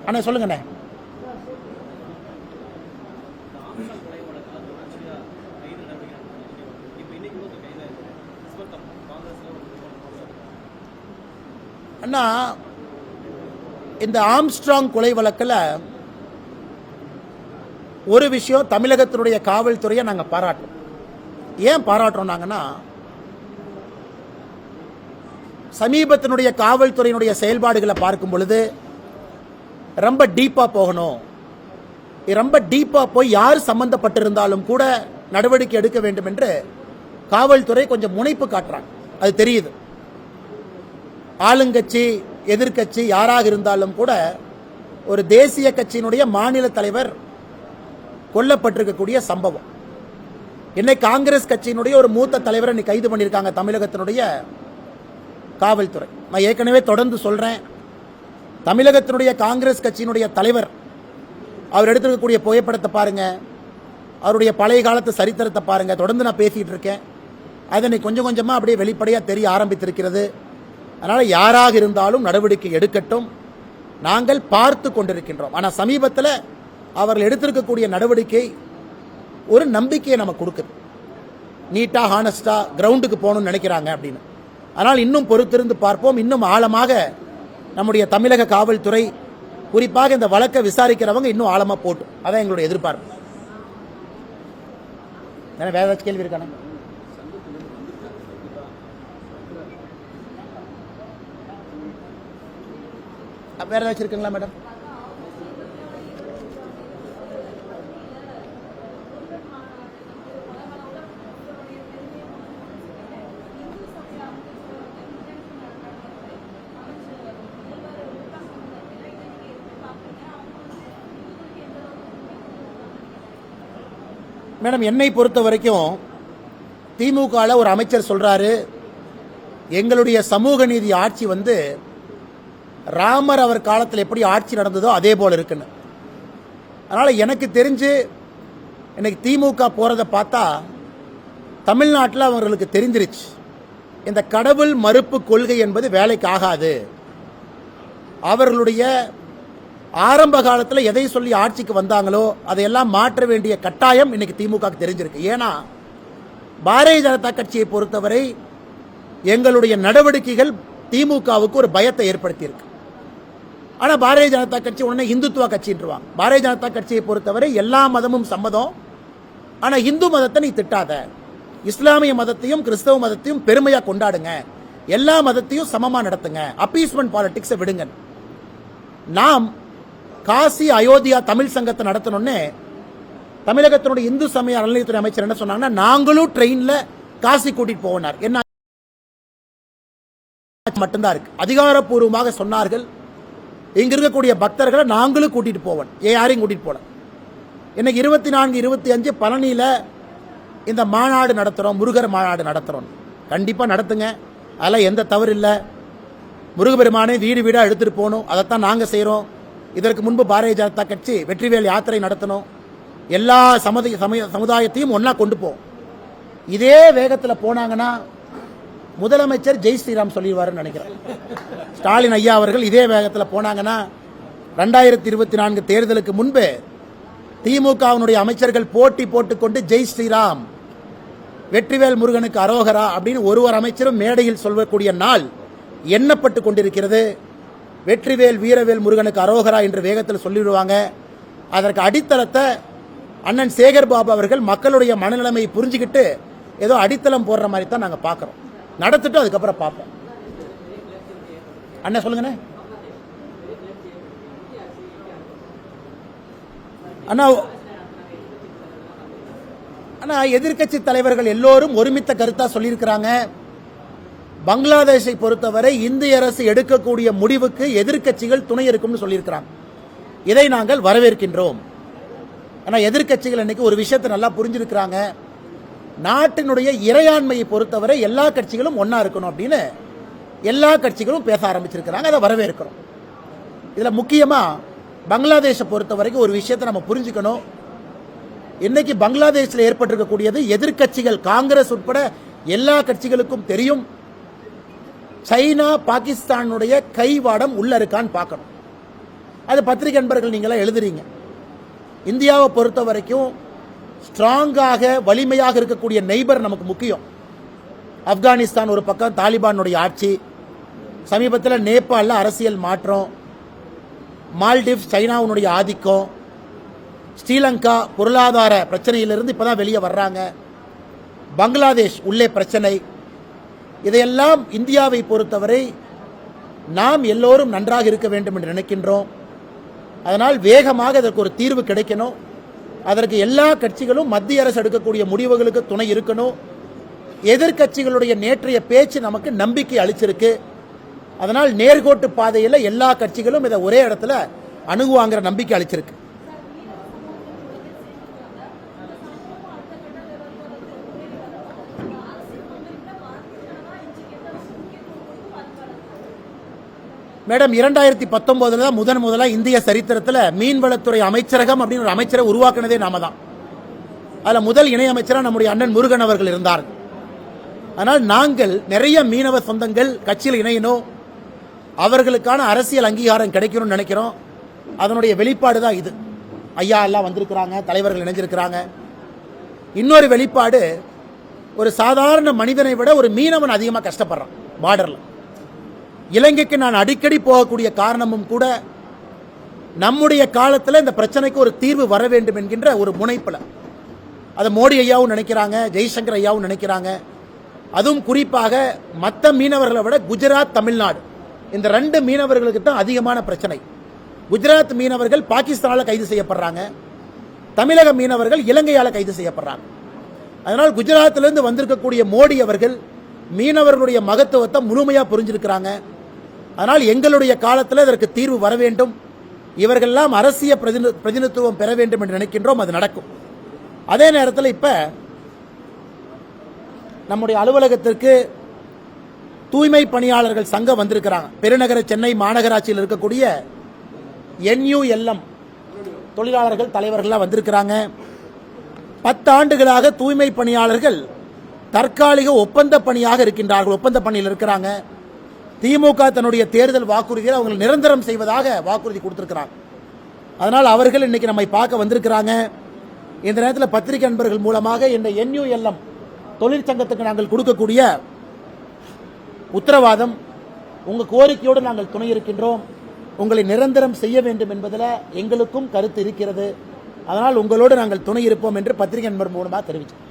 அண்ணா சொல்லுங்கண்ணே. அண்ணா, இந்த ஆம்ஸ்ட்ராங் கொலை வழக்கில் ஒரு விஷயம் தமிழகத்தினுடைய காவல்துறையை நாங்கள் பாராட்டுறோம். ஏன் பாராட்டுறோம் நாங்கன்னா, சமீபத்தினுடைய காவல்துறையினுடைய செயல்பாடுகளை பார்க்கும் பொழுது ரொம்ப டீப்பா போகணும், ரொம்ப டீப்பா போய் யார் சம்பந்தப்பட்டிருந்தாலும் கூட நடவடிக்கை எடுக்க வேண்டும் என்று காவல்துறை கொஞ்சம் முனைப்பு காட்டுறாங்க. அது தெரியுது. ஆளுங்கட்சி எதிர்கட்சி யாராக இருந்தாலும் கூட ஒரு தேசிய கட்சியினுடைய மாநில தலைவர் கொல்லப்பட்டிருக்கக்கூடிய சம்பவம். இன்னைக்கு காங்கிரஸ் கட்சியினுடைய ஒரு மூத்த தலைவரை இன்னைக்கு கைது பண்ணியிருக்காங்க தமிழகத்தினுடைய காவல்துறை. நான் ஏற்கனவே தொடர்ந்து சொல்றேன், தமிழகத்தினுடைய காங்கிரஸ் கட்சியினுடைய தலைவர் அவர் எடுத்திருக்கக்கூடிய புகைப்படத்தை பாருங்க, அவருடைய பழைய காலத்து சரித்திரத்தை பாருங்க. தொடர்ந்து நான் பேசிட்டு இருக்கேன். அதனை கொஞ்சம் கொஞ்சமா அப்படியே வெளிப்படையா தெரிய ஆரம்பித்திருக்கிறது. அதனால யாராக இருந்தாலும் நடவடிக்கை எடுக்கட்டும், நாங்கள் பார்த்து கொண்டிருக்கின்றோம். ஆனால் சமீபத்தில் அவர்கள் எடுத்திருக்கக்கூடிய நடவடிக்கை ஒரு நம்பிக்கையை நமக்கு கொடுக்குது. நீட்டா ஹானஸ்டா கிரவுண்டுக்கு போகணும்னு நினைக்கிறாங்க அப்படின்னு. ஆனால் இன்னும் பொறுத்திருந்து பார்ப்போம். இன்னும் ஆழமாக நம்முடைய தமிழக காவல்துறை, குறிப்பாக இந்த வழக்கை விசாரிக்கிறவங்க இன்னும் ஆழமா போட்டும். அதான் எங்களுடைய எதிர்பார்ப்பு. வேற ஏதாச்சும் கேள்வி இருக்கானே? வேற ஏதாச்சும் இருக்குங்களா மேடம்? மேடம், என்னை பொறுத்த வரைக்கும் திமுக ஒரு அமைச்சர் சொல்றாரு, எங்களுடைய சமூக நீதி ஆட்சி வந்து ராமர் அவர் காலத்தில் எப்படி ஆட்சி நடந்ததோ அதே போல இருக்குன்னு. அதனால எனக்கு தெரிஞ்சு இன்னைக்கு திமுக போறதை பார்த்தா தமிழ்நாட்டில் அவர்களுக்கு தெரிஞ்சிருச்சு, இந்த கடவுள் மறுப்பு கொள்கை என்பது வேலைக்கு ஆகாது. அவர்களுடைய ஆரம்ப காலத்தில் எதை சொல்லி ஆட்சிக்கு வந்தாங்களோ அதையெல்லாம் மாற்ற வேண்டிய கட்டாயம் இன்னைக்கு திமுக தெரிஞ்சிருக்கு. ஏன்னா பாரதிய ஜனதா கட்சியை பொறுத்தவரை எங்களுடைய நடவடிக்கைகள் திமுகவுக்கு ஒரு பயத்தை ஏற்படுத்தியிருக்கு. ஆனா பாரதிய ஜனதா கட்சி உடனே இந்துத்துவ கட்சின்றாங்க. பாரதிய ஜனதா கட்சியை பொறுத்தவரை எல்லா மதமும் சம்மதம், ஆனா இந்து மதத்தை நீ திட்டாத, இஸ்லாமிய மதத்தையும் கிறிஸ்தவ மதத்தையும் பெருமையா கொண்டாடுங்க, எல்லா மதத்தையும் சமமா நடத்துங்க, அப்பீஸ்மெண்ட் பாலிடிக்ஸை விடுங்க. நாம் காசி அயோத்தியா தமிழ் சங்கத்தை நடத்தணும்னு தமிழகத்தினுடைய இந்து சமய அறநிலையத்துறை அமைச்சர் என்ன சொன்னாங்கன்னா, நாங்களும் ட்ரெயின்ல காசி கூட்டிட்டு போனார். என்ன மட்டும்தான் இருக்கு, அதிகாரப்பூர்வமாக சொன்னார்கள். இங்க இருக்கக்கூடிய பக்தர்களை நாங்களும் கூட்டிட்டு போவோம், யாரையும் கூட்டிட்டு போல. இன்னைக்கு 24, 25 பழனியில இந்த மாநாடு நடத்துறோம், முருகர் மாநாடு நடத்துறோம். கண்டிப்பா நடத்துங்க, அதெல்லாம் எந்த தவறு இல்லை. முருகபெருமானை வீடு வீடா எடுத்துட்டு போகணும், அதைத்தான் நாங்க செய்யறோம். இதற்கு முன்பு பாரதிய ஜனதா கட்சி வெற்றிவேல் யாத்திரை நடத்தணும், எல்லா சமுதாயத்தையும் ஒன்னா கொண்டு போவோம். இதே வேகத்தில் போனாங்கன்னா முதலமைச்சர் ஜெய் ஸ்ரீராம் சொல்லிடுவாருன்னு நினைக்கிறேன். ஸ்டாலின் ஐயா அவர்கள் இதே வேகத்தில் போனாங்கன்னா 2024 தேர்தலுக்கு முன்பு திமுகவினுடைய அமைச்சர்கள் போட்டி போட்டுக்கொண்டு ஜெய் ஸ்ரீராம், வெற்றிவேல் முருகனுக்கு அரோகரா அப்படின்னு ஒரு அமைச்சரும் மேடையில் சொல்லக்கூடிய நாள் எண்ணப்பட்டு கொண்டிருக்கிறது. வெற்றிவேல் வீரவேல் முருகனுக்கு அரோகரா என்று வேகத்தில் சொல்லிவிடுவாங்க. அதற்கு அடித்தளத்தை அண்ணன் சேகர் பாபு அவர்கள் மக்களுடைய மனநிலைமையை புரிஞ்சுக்கிட்டு ஏதோ அடித்தளம் போடுற மாதிரி தான் நாங்கள் பார்க்குறோம். நடத்திட்டு அதுக்கப்புறம் பார்ப்போம். அண்ணா சொல்லுங்கண்ணே. அண்ணா அண்ணா எதிர்கட்சி தலைவர்கள் எல்லோரும் ஒருமித்த கருத்தா சொல்லியிருக்கிறாங்க. பங்களாதேஷை பொறுத்தவரை இந்திய அரசு எடுக்கக்கூடிய முடிவுக்கு எதிர்கட்சிகள் துணை இருக்கும்னு சொல்லியிருக்கிறாங்க. இதை நாங்கள் வரவேற்கின்றோம். ஆனால் எதிர்கட்சிகள் இன்னைக்கு ஒரு விஷயத்தை நல்லா புரிஞ்சிருக்கிறாங்க, நாட்டினுடைய இறையாண்மையை பொறுத்தவரை எல்லா கட்சிகளும் ஒன்னா இருக்கணும் அப்படின்னு எல்லா கட்சிகளும் பேச ஆரம்பிச்சிருக்கிறாங்க. அதை வரவேற்கிறோம். இதுல முக்கியமா பங்களாதேஷை பொறுத்த வரைக்கும் ஒரு விஷயத்தை நம்ம புரிஞ்சுக்கணும். இன்னைக்கு பங்களாதேஷில் ஏற்பட்டிருக்கக்கூடியது எதிர்கட்சிகள் காங்கிரஸ் உட்பட எல்லா கட்சிகளுக்கும் தெரியும். சைனா பாகிஸ்தானுடைய கைவாடம் உள்ள இருக்கான்னு பார்க்கணும். அது பத்திரிகை நண்பர்கள் நீங்களாம் எழுதுறீங்க. இந்தியாவை பொறுத்த வரைக்கும் ஸ்ட்ராங்காக வலிமையாக இருக்கக்கூடிய நெய்பர் நமக்கு முக்கியம். ஆப்கானிஸ்தான் ஒரு பக்கம் தாலிபானுடைய ஆட்சி, சமீபத்தில் நேபாளில் அரசியல் மாற்றம், மால்டிவ்ஸ் சைனாவுடைய ஆதிக்கம், ஸ்ரீலங்கா பொருளாதார பிரச்சனையிலிருந்து இப்போ தான் வெளியே வர்றாங்க, பங்களாதேஷ் உள்ளே பிரச்சனை. இதையெல்லாம் இந்தியாவை பொறுத்தவரை நாம் எல்லோரும் நன்றாக இருக்க வேண்டும் என்று நினைக்கின்றோம். அதனால் வேகமாக அதற்கு ஒரு தீர்வு கிடைக்கணும். அதற்கு எல்லா கட்சிகளும் மத்திய அரசு எடுக்கக்கூடிய முடிவுகளுக்கு துணை இருக்கணும். எதிர்கட்சிகளுடைய நேற்றைய பேச்சு நமக்கு நம்பிக்கை அளிச்சிருக்கு. அதனால் நேர்கோட்டு பாதையில் எல்லா கட்சிகளும் இதை ஒரே இடத்துல அணுகுவாங்கிற நம்பிக்கை அளிச்சிருக்கு. மேடம், 2019 தான் முதலாக இந்திய சரித்திரத்தில் மீன்வளத்துறை அமைச்சரகம் அப்படின்னு ஒரு அமைச்சரை உருவாக்குனதே நாம தான். அதில் முதல் இணையமைச்சராக நம்முடைய அண்ணன் முருகன் அவர்கள் இருந்தார். ஆனால் நாங்கள் நிறைய மீனவ சொந்தங்கள் கட்சியில் இணையணும், அவர்களுக்கான அரசியல் அங்கீகாரம் கிடைக்கணும்னு நினைக்கிறோம். அதனுடைய வெளிப்பாடு தான் இது. ஐயா எல்லாம் வந்திருக்கிறாங்க, தலைவர்கள் இணைஞ்சிருக்கிறாங்க. இன்னொரு வெளிப்பாடு, ஒரு சாதாரண மனிதனை விட ஒரு மீனவன் அதிகமாக கஷ்டப்படுறான் பார்டரில். இலங்கைக்கு நான் அடிக்கடி போகக்கூடிய காரணமும் கூட நம்முடைய காலத்தில் இந்த பிரச்சனைக்கு ஒரு தீர்வு வர வேண்டும் என்கின்ற ஒரு முனைப்பில். அதை மோடி ஐயாவும் நினைக்கிறாங்க, ஜெய்சங்கர் ஐயாவும் நினைக்கிறாங்க. அதுவும் குறிப்பாக மற்ற மீனவர்களை விட குஜராத், தமிழ்நாடு இந்த 2 மீனவர்களுக்கு தான் அதிகமான பிரச்சனை. குஜராத் மீனவர்கள் பாகிஸ்தானால் கைது செய்யப்படுறாங்க, தமிழக மீனவர்கள் இலங்கையால் கைது செய்யப்படுறாங்க. அதனால் குஜராத்திலிருந்து வந்திருக்கக்கூடிய மோடி அவர்கள் மீனவர்களுடைய மகத்துவத்தை முழுமையாக புரிஞ்சிருக்கிறாங்க. அதனால் எங்களுடைய காலத்தில் இதற்கு தீர்வு வர வேண்டும், இவர்களெல்லாம் அரசியல் பிரதிநிதித்துவம் பெற வேண்டும் என்று நினைக்கின்றோம். அது நடக்கும். அதே நேரத்தில் இப்போ நம்முடைய அலுவலகத்திற்கு தூய்மை பணியாளர்கள் சங்கம் வந்திருக்கிறாங்க. பெருநகர சென்னை மாநகராட்சியில் இருக்கக்கூடிய NULM தொழிலாளர்கள் தலைவர்கள்லாம் வந்திருக்கிறாங்க. 10 ஆண்டுகளாக தூய்மை பணியாளர்கள் தற்காலிக ஒப்பந்த பணியாக இருக்கின்றார்கள், ஒப்பந்த பணியில் இருக்கிறாங்க. திமுக தன்னுடைய தேர்தல் வாக்குறுதியை அவங்க நிரந்தரம் செய்வதாக வாக்குறுதி கொடுத்திருக்கிறாங்க. அதனால் அவர்கள் இன்னைக்கு நம்மை பார்க்க வந்திருக்கிறாங்க. இந்த நேரத்தில் பத்திரிகை நண்பர்கள் மூலமாக இந்த NULM தொழிற்சங்கத்துக்கு நாங்கள் கொடுக்கக்கூடிய உத்தரவாதம், உங்கள் கோரிக்கையோடு நாங்கள் துணை இருக்கின்றோம், உங்களை நிரந்தரம் செய்ய வேண்டும் என்பதில் எங்களுக்கும் கருத்து இருக்கிறது. அதனால் உங்களோடு நாங்கள் துணை இருப்போம் என்று பத்திரிகை நண்பர் மூலமாக தெரிவித்தோம்.